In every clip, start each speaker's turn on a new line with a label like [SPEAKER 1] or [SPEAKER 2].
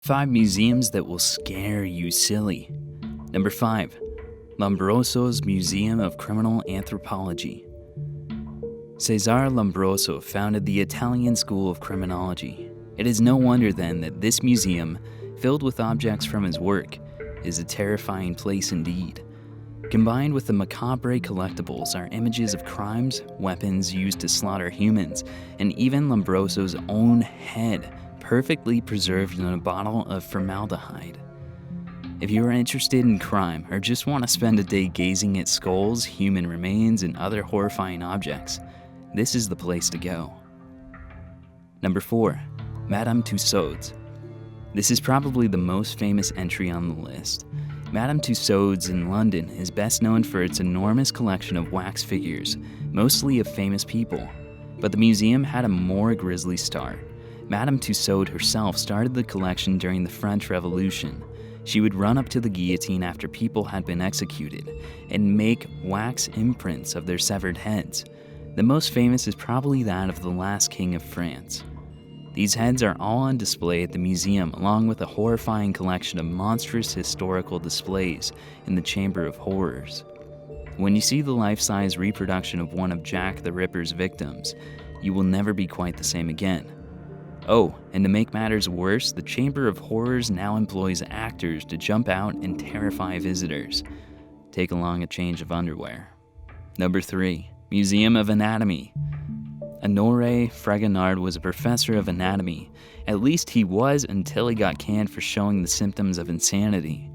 [SPEAKER 1] 5 museums that will scare you silly. Number 5. Lombroso's Museum of Criminal Anthropology. Cesare Lombroso founded the Italian School of Criminology. It is no wonder then that this museum, filled with objects from his work, is a terrifying place indeed. Combined with the macabre collectibles are images of crimes, weapons used to slaughter humans, and even Lombroso's own head, perfectly preserved in a bottle of formaldehyde. If you are interested in crime or just want to spend a day gazing at skulls, human remains, and other horrifying objects, this is the place to go. Number 4. Madame Tussauds. This is probably the most famous entry on the list. Madame Tussauds in London is best known for its enormous collection of wax figures, mostly of famous people. But the museum had a more grisly start. Madame Tussauds herself started the collection during the French Revolution. She would run up to the guillotine after people had been executed and make wax imprints of their severed heads. The most famous is probably that of the last king of France. These heads are all on display at the museum, along with a horrifying collection of monstrous historical displays in the Chamber of Horrors. When you see the life-size reproduction of one of Jack the Ripper's victims, you will never be quite the same again. Oh, and to make matters worse, the Chamber of Horrors now employs actors to jump out and terrify visitors. Take along a change of underwear. Number 3. Museum of Anatomy. Honoré Fragonard was a professor of anatomy. At least he was until he got canned for showing the symptoms of insanity.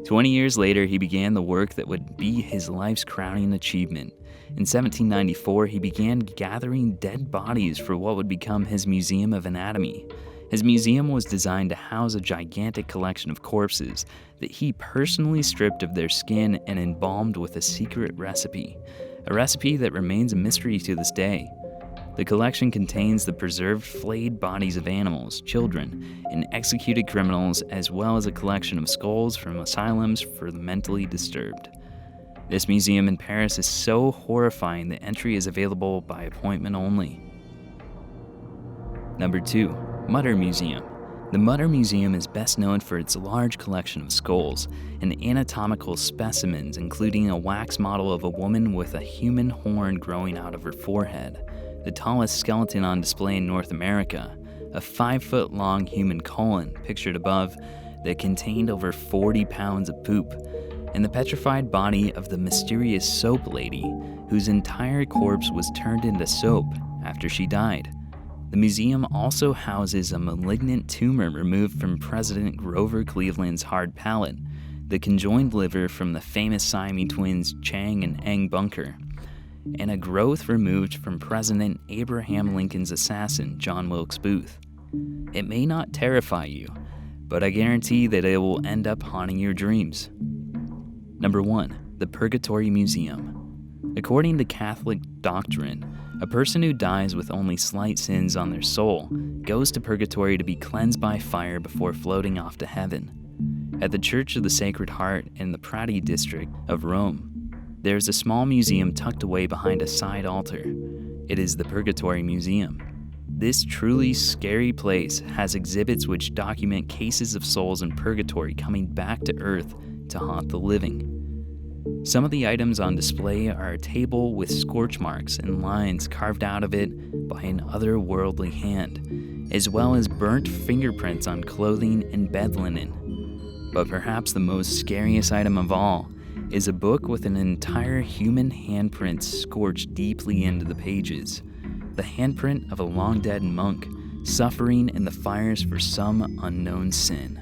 [SPEAKER 1] 20 years later, he began the work that would be his life's crowning achievement. In 1794, he began gathering dead bodies for what would become his Museum of Anatomy. His museum was designed to house a gigantic collection of corpses that he personally stripped of their skin and embalmed with a secret recipe, a recipe that remains a mystery to this day. The collection contains the preserved flayed bodies of animals, children, and executed criminals, as well as a collection of skulls from asylums for the mentally disturbed. This museum in Paris is so horrifying that entry is available by appointment only. Number 2. Mutter Museum. The Mutter Museum is best known for its large collection of skulls and anatomical specimens, including a wax model of a woman with a human horn growing out of her forehead, the tallest skeleton on display in North America, a 5-foot-long human colon pictured above that contained over 40 pounds of poop, and the petrified body of the mysterious soap lady, whose entire corpse was turned into soap after she died. The museum also houses a malignant tumor removed from President Grover Cleveland's hard palate, the conjoined liver from the famous Siamese twins Chang and Eng Bunker, and a growth removed from President Abraham Lincoln's assassin, John Wilkes Booth. It may not terrify you, but I guarantee that it will end up haunting your dreams. Number 1. The Purgatory Museum. According to Catholic doctrine, a person who dies with only slight sins on their soul goes to purgatory to be cleansed by fire before floating off to heaven. At the Church of the Sacred Heart in the Prati district of Rome, there is a small museum tucked away behind a side altar. It is the Purgatory Museum. This truly scary place has exhibits which document cases of souls in purgatory coming back to earth to haunt the living. Some of the items on display are a table with scorch marks and lines carved out of it by an otherworldly hand, as well as burnt fingerprints on clothing and bed linen. But perhaps the most scariest item of all is a book with an entire human handprint scorched deeply into the pages, the handprint of a long-dead monk suffering in the fires for some unknown sin.